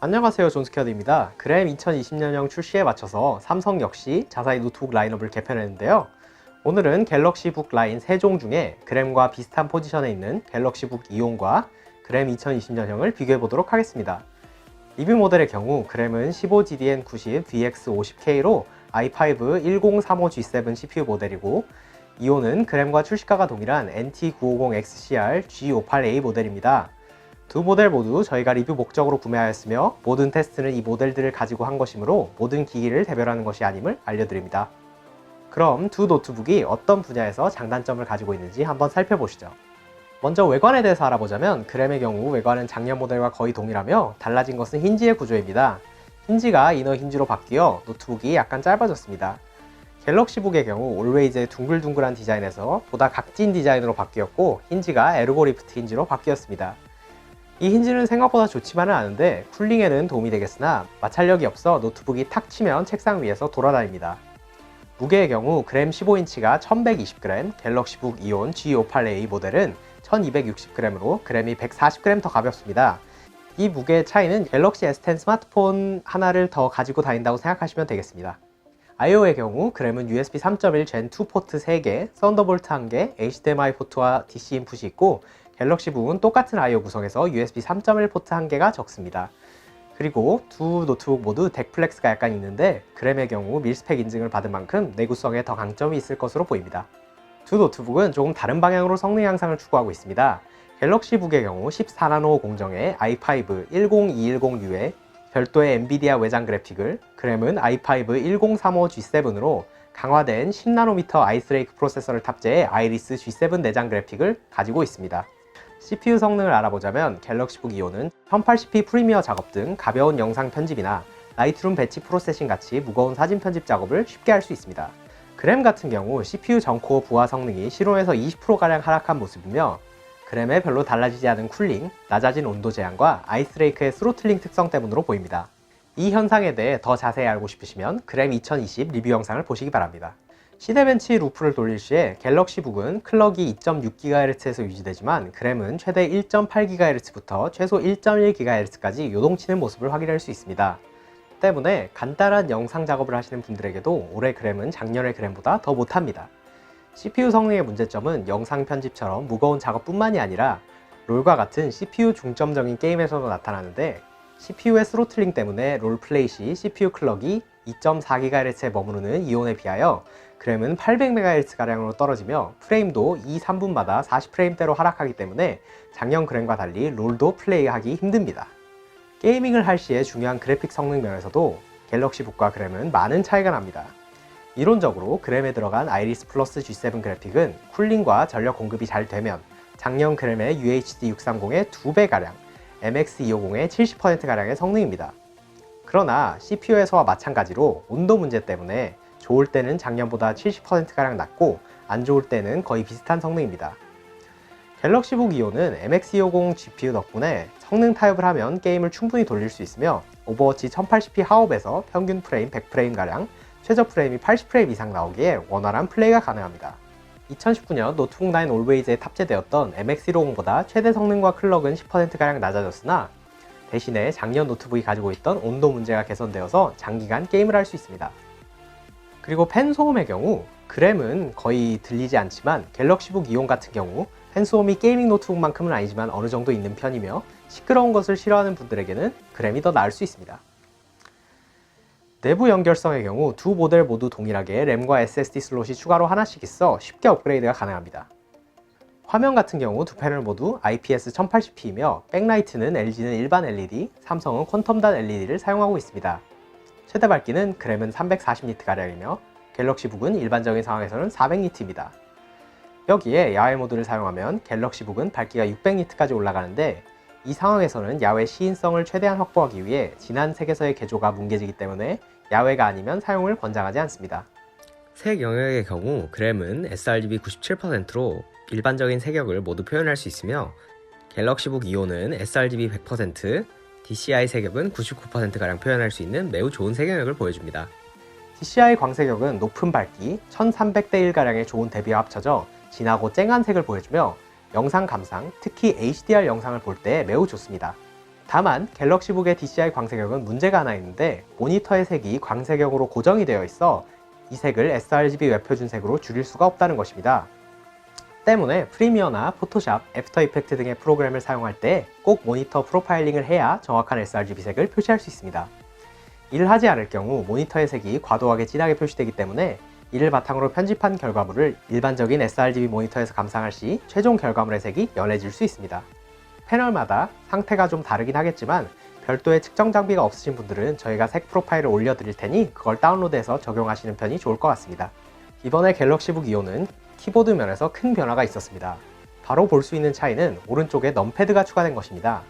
안녕하세요, 존스퀘어드입니다. 그램 2020년형 출시에 맞춰서 삼성 역시 자사의 노트북 라인업을 개편했는데요. 오늘은 갤럭시북 라인 3종 중에 그램과 비슷한 포지션에 있는 갤럭시북 이온과 그램 2020년형을 비교해 보도록 하겠습니다. 리뷰 모델의 경우 그램은 15GDN90 DX50K로 i5 1035G7 CPU 모델이고, 이온은 그램과 출시가가 동일한 NT950XCR G58A 모델입니다. 두 모델 모두 저희가 리뷰 목적으로 구매하였으며 모든 테스트는 이 모델들을 가지고 한 것이므로 모든 기기를 대별하는 것이 아님을 알려드립니다. 그럼 두 노트북이 어떤 분야에서 장단점을 가지고 있는지 한번 살펴보시죠. 먼저 외관에 대해서 알아보자면 그램의 경우 외관은 작년 모델과 거의 동일하며 달라진 것은 힌지의 구조입니다. 힌지가 이너 힌지로 바뀌어 노트북이 약간 짧아졌습니다. 갤럭시북의 경우 올웨이즈의 둥글둥글한 디자인에서 보다 각진 디자인으로 바뀌었고, 힌지가 에르고 리프트 힌지로 바뀌었습니다. 이 힌지는 생각보다 좋지만은 않은데 쿨링에는 도움이 되겠으나 마찰력이 없어 노트북이 탁 치면 책상 위에서 돌아다닙니다. 무게의 경우 그램 15인치가 1120g, 갤럭시북 이온 G58A 모델은 1260g으로 그램이 140g 더 가볍습니다. 이 무게의 차이는 갤럭시 S10 스마트폰 하나를 더 가지고 다닌다고 생각하시면 되겠습니다. I/O의 경우 그램은 USB 3.1 Gen2 포트 3개, 썬더볼트 1개, HDMI 포트와 DC 인풋이 있고, 갤럭시북은 똑같은 I/O 구성에서 USB 3.1 포트 1개가 적습니다. 그리고 두 노트북 모두 덱플렉스가 약간 있는데 그램의 경우 밀스펙 인증을 받은 만큼 내구성에 더 강점이 있을 것으로 보입니다. 두 노트북은 조금 다른 방향으로 성능 향상을 추구하고 있습니다. 갤럭시북의 경우 14나노 공정의 i5 10210U에 별도의 엔비디아 외장 그래픽을, 그램은 i5 1035G7으로 강화된 10나노미터 아이스레이크 프로세서를 탑재해 아이리스 G7 내장 그래픽을 가지고 있습니다. CPU 성능을 알아보자면 갤럭시북 이온은 1080p 프리미어 작업 등 가벼운 영상 편집이나 라이트룸 배치 프로세싱 같이 무거운 사진 편집 작업을 쉽게 할 수 있습니다. 그램 같은 경우 CPU 전코어 부하 성능이 실온에서 20%가량 하락한 모습이며, 그램에 별로 달라지지 않은 쿨링, 낮아진 온도 제한과 아이스레이크의 스로틀링 특성 때문으로 보입니다. 이 현상에 대해 더 자세히 알고 싶으시면 그램 2020 리뷰 영상을 보시기 바랍니다. 시대벤치 루프를 돌릴 시에 갤럭시북은 클럭이 2.6GHz에서 유지되지만 그램은 최대 1.8GHz부터 최소 1.1GHz까지 요동치는 모습을 확인할 수 있습니다. 때문에 간단한 영상 작업을 하시는 분들에게도 올해 그램은 작년의 그램보다 더 못합니다. CPU 성능의 문제점은 영상 편집처럼 무거운 작업뿐만이 아니라 롤과 같은 CPU 중점적인 게임에서도 나타나는데, CPU의 스로틀링 때문에 롤플레이 시 CPU 클럭이 2.4GHz에 머무르는 이온에 비하여 그램은 800MHz가량으로 떨어지며 프레임도 2, 3분마다 40프레임대로 하락하기 때문에 작년 그램과 달리 롤도 플레이하기 힘듭니다. 게이밍을 할 시에 중요한 그래픽 성능 면에서도 갤럭시북과 그램은 많은 차이가 납니다. 이론적으로 그램에 들어간 아이리스 플러스 G7 그래픽은 쿨링과 전력 공급이 잘 되면 작년 그램의 UHD 630의 2배가량, MX250의 70%가량의 성능입니다. 그러나 CPU에서와 마찬가지로 온도 문제 때문에 좋을 때는 작년보다 70%가량 낮고 안 좋을 때는 거의 비슷한 성능입니다. 갤럭시북 이온은 MX250 GPU 덕분에 성능 타협을 하면 게임을 충분히 돌릴 수 있으며 오버워치 1080p 하업에서 평균 프레임 100프레임가량, 최저 프레임이 80프레임 이상 나오기에 원활한 플레이가 가능합니다. 2019년 노트북 라인 올웨이즈에 탑재되었던 MX150보다 최대 성능과 클럭은 10%가량 낮아졌으나 대신에 작년 노트북이 가지고 있던 온도 문제가 개선되어서 장기간 게임을 할 수 있습니다. 그리고 팬 소음의 경우 그램은 거의 들리지 않지만 갤럭시북 이온 같은 경우 팬 소음이 게이밍 노트북만큼은 아니지만 어느 정도 있는 편이며, 시끄러운 것을 싫어하는 분들에게는 그램이 더 나을 수 있습니다. 내부 연결성의 경우 두 모델 모두 동일하게 램과 SSD 슬롯이 추가로 하나씩 있어 쉽게 업그레이드가 가능합니다. 화면 같은 경우 두 패널 모두 IPS 1080p이며 백라이트는 LG는 일반 LED, 삼성은 퀀텀단 LED를 사용하고 있습니다. 최대 밝기는 그램은 340니트가량이며 갤럭시북은 일반적인 상황에서는 400니트입니다. 여기에 야외 모드를 사용하면 갤럭시북은 밝기가 600니트까지 올라가는데, 이 상황에서는 야외 시인성을 최대한 확보하기 위해 진한 색에서의 개조가 뭉개지기 때문에 야외가 아니면 사용을 권장하지 않습니다. 색 영역의 경우 그램은 sRGB 97%로 일반적인 색역을 모두 표현할 수 있으며, 갤럭시북 이온은 sRGB 100%, DCI 색역은 99%가량 표현할 수 있는 매우 좋은 색 영역을 보여줍니다. DCI 광색역은 높은 밝기 1300대1가량의 좋은 대비와 합쳐져 진하고 쨍한 색을 보여주며 영상 감상, 특히 HDR 영상을 볼 때 매우 좋습니다. 다만 갤럭시북의 DCI 광색역은 문제가 하나 있는데 모니터의 색이 광색역으로 고정이 되어 있어 이 색을 sRGB 웹표준색으로 줄일 수가 없다는 것입니다. 때문에 프리미어나 포토샵, 애프터 이펙트 등의 프로그램을 사용할 때 꼭 모니터 프로파일링을 해야 정확한 sRGB 색을 표시할 수 있습니다. 이를 하지 않을 경우 모니터의 색이 과도하게 진하게 표시되기 때문에 이를 바탕으로 편집한 결과물을 일반적인 sRGB 모니터에서 감상할 시 최종 결과물의 색이 연해질 수 있습니다. 패널마다 상태가 좀 다르긴 하겠지만 별도의 측정 장비가 없으신 분들은 저희가 색 프로파일을 올려드릴 테니 그걸 다운로드해서 적용하시는 편이 좋을 것 같습니다. 이번에 갤럭시북 이온은 키보드 면에서 큰 변화가 있었습니다. 바로 볼 수 있는 차이는 오른쪽에 넘패드가 추가된 것입니다.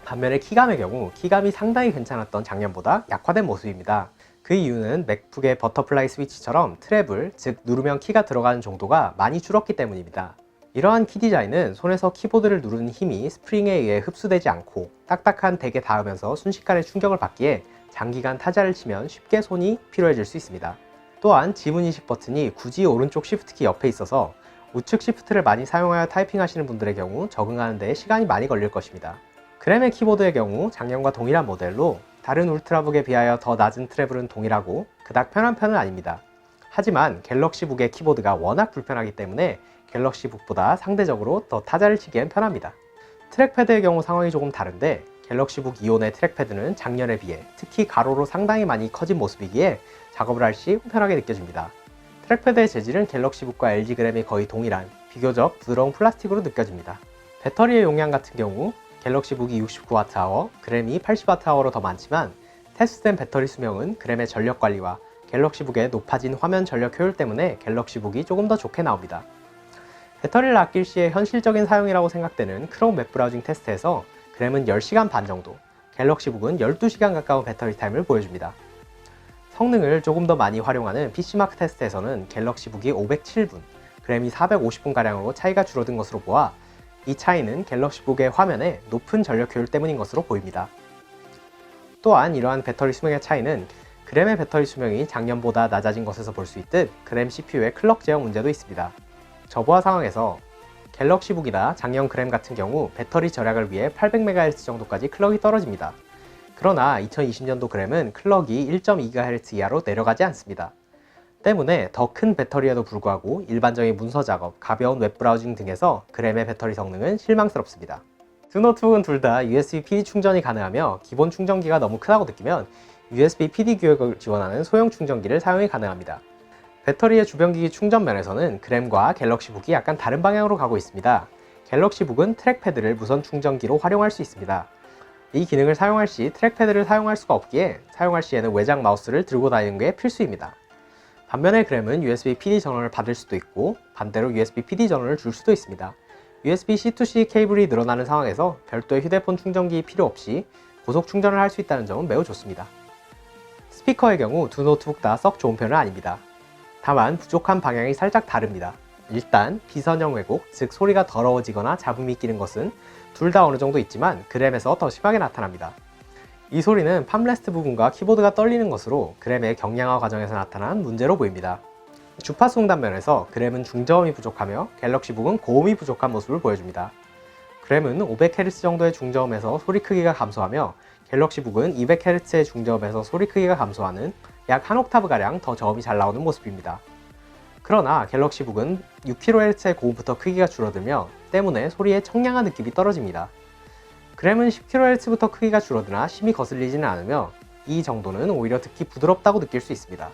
반면에 키감의 경우 키감이 상당히 괜찮았던 작년보다 약화된 모습입니다. 그 이유는 맥북의 버터플라이 스위치처럼 트래블, 즉 누르면 키가 들어가는 정도가 많이 줄었기 때문입니다. 이러한 키 디자인은 손에서 키보드를 누르는 힘이 스프링에 의해 흡수되지 않고 딱딱한 덱에 닿으면서 순식간에 충격을 받기에 장기간 타자를 치면 쉽게 손이 피로해질 수 있습니다. 또한 지문 인식 버튼이 굳이 오른쪽 쉬프트키 옆에 있어서 우측 쉬프트를 많이 사용하여 타이핑 하시는 분들의 경우 적응하는 데 시간이 많이 걸릴 것입니다. 그램의 키보드의 경우 작년과 동일한 모델로 다른 울트라북에 비하여 더 낮은 트래블은 동일하고 그닥 편한 편은 아닙니다. 하지만 갤럭시북의 키보드가 워낙 불편하기 때문에 갤럭시북보다 상대적으로 더 타자를 치기엔 편합니다. 트랙패드의 경우 상황이 조금 다른데 갤럭시북 이온의 트랙패드는 작년에 비해 특히 가로로 상당히 많이 커진 모습이기에 작업을 할 시 편하게 느껴집니다. 트랙패드의 재질은 갤럭시북과 LG 그램이 거의 동일한 비교적 부드러운 플라스틱으로 느껴집니다. 배터리의 용량 같은 경우 갤럭시북이 69Wh, 그램이 80Wh로 더 많지만 테스트된 배터리 수명은 그램의 전력 관리와 갤럭시북의 높아진 화면 전력 효율 때문에 갤럭시북이 조금 더 좋게 나옵니다. 배터리를 아낄 시에 현실적인 사용이라고 생각되는 크롬 웹브라우징 테스트에서 그램은 10시간 반 정도, 갤럭시북은 12시간 가까운 배터리 타임을 보여줍니다. 성능을 조금 더 많이 활용하는 PC마크 테스트에서는 갤럭시북이 507분, 그램이 450분가량으로 차이가 줄어든 것으로 보아 이 차이는 갤럭시북의 화면에 높은 전력 효율 때문인 것으로 보입니다. 또한 이러한 배터리 수명의 차이는 그램의 배터리 수명이 작년보다 낮아진 것에서 볼 수 있듯 그램 CPU의 클럭 제어 문제도 있습니다. 저보아 상황에서 갤럭시북이나 작년 그램 같은 경우 배터리 절약을 위해 800MHz 정도까지 클럭이 떨어집니다. 그러나 2020년도 그램은 클럭이 1.2GHz 이하로 내려가지 않습니다. 때문에 더 큰 배터리에도 불구하고 일반적인 문서 작업, 가벼운 웹브라우징 등에서 그램의 배터리 성능은 실망스럽습니다. 두 노트북은 둘 다 USB PD 충전이 가능하며 기본 충전기가 너무 크다고 느끼면 USB PD 규격을 지원하는 소형 충전기를 사용이 가능합니다. 배터리의 주변기기 충전 면에서는 그램과 갤럭시북이 약간 다른 방향으로 가고 있습니다. 갤럭시북은 트랙패드를 무선 충전기로 활용할 수 있습니다. 이 기능을 사용할 시 트랙패드를 사용할 수가 없기에 사용할 시에는 외장 마우스를 들고 다니는 게 필수입니다. 반면에 그램은 USB PD 전원을 받을 수도 있고 반대로 USB PD 전원을 줄 수도 있습니다. USB C2C 케이블이 늘어나는 상황에서 별도의 휴대폰 충전기 필요 없이 고속 충전을 할 수 있다는 점은 매우 좋습니다. 스피커의 경우 두 노트북 다 썩 좋은 편은 아닙니다. 다만 부족한 방향이 살짝 다릅니다. 일단 비선형 왜곡, 즉 소리가 더러워지거나 잡음이 끼는 것은 둘 다 어느 정도 있지만 그램에서 더 심하게 나타납니다. 이 소리는 팜레스트 부분과 키보드가 떨리는 것으로 그램의 경량화 과정에서 나타난 문제로 보입니다. 주파수 응답 면에서 그램은 중저음이 부족하며 갤럭시북은 고음이 부족한 모습을 보여줍니다. 그램은 500Hz 정도의 중저음에서 소리 크기가 감소하며 갤럭시북은 200Hz의 중저음에서 소리 크기가 감소하는 약 1옥타브가량 더 저음이 잘 나오는 모습입니다. 그러나 갤럭시북은 6kHz의 고음부터 크기가 줄어들며 때문에 소리의 청량한 느낌이 떨어집니다. 그램은 10kHz부터 크기가 줄어드나 심히 거슬리지는 않으며 이 정도는 오히려 듣기 부드럽다고 느낄 수 있습니다.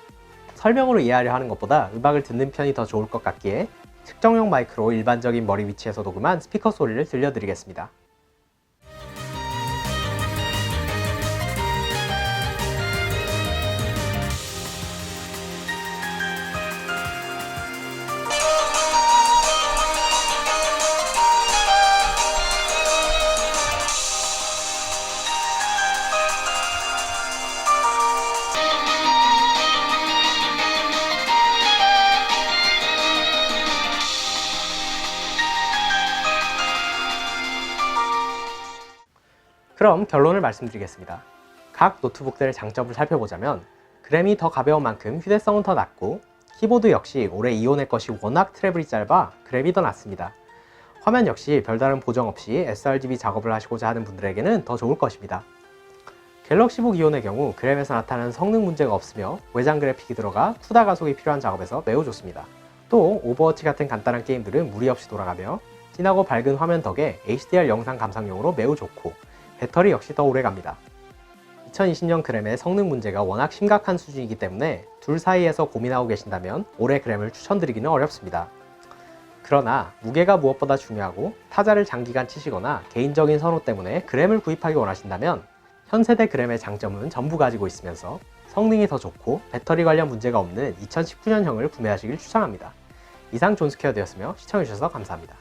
설명으로 이해하려 하는 것보다 음악을 듣는 편이 더 좋을 것 같기에 측정용 마이크로 일반적인 머리 위치에서 녹음한 스피커 소리를 들려드리겠습니다. 그럼 결론을 말씀드리겠습니다. 각 노트북들의 장점을 살펴보자면 그램이 더 가벼운 만큼 휴대성은 더 낮고 키보드 역시 올해 이온의 것이 워낙 트래블이 짧아 그램이 더 낫습니다. 화면 역시 별다른 보정 없이 sRGB 작업을 하시고자 하는 분들에게는 더 좋을 것입니다. 갤럭시북 이온의 경우 그램에서 나타나는 성능 문제가 없으며 외장 그래픽이 들어가 쿠다 가속이 필요한 작업에서 매우 좋습니다. 또 오버워치 같은 간단한 게임들은 무리 없이 돌아가며 진하고 밝은 화면 덕에 HDR 영상 감상용으로 매우 좋고 배터리 역시 더 오래 갑니다. 2020년 그램의 성능 문제가 워낙 심각한 수준이기 때문에 둘 사이에서 고민하고 계신다면 올해 그램을 추천드리기는 어렵습니다. 그러나 무게가 무엇보다 중요하고 타자를 장기간 치시거나 개인적인 선호 때문에 그램을 구입하기 원하신다면 현 세대 그램의 장점은 전부 가지고 있으면서 성능이 더 좋고 배터리 관련 문제가 없는 2019년형을 구매하시길 추천합니다. 이상 존스퀘어되었으며 시청해주셔서 감사합니다.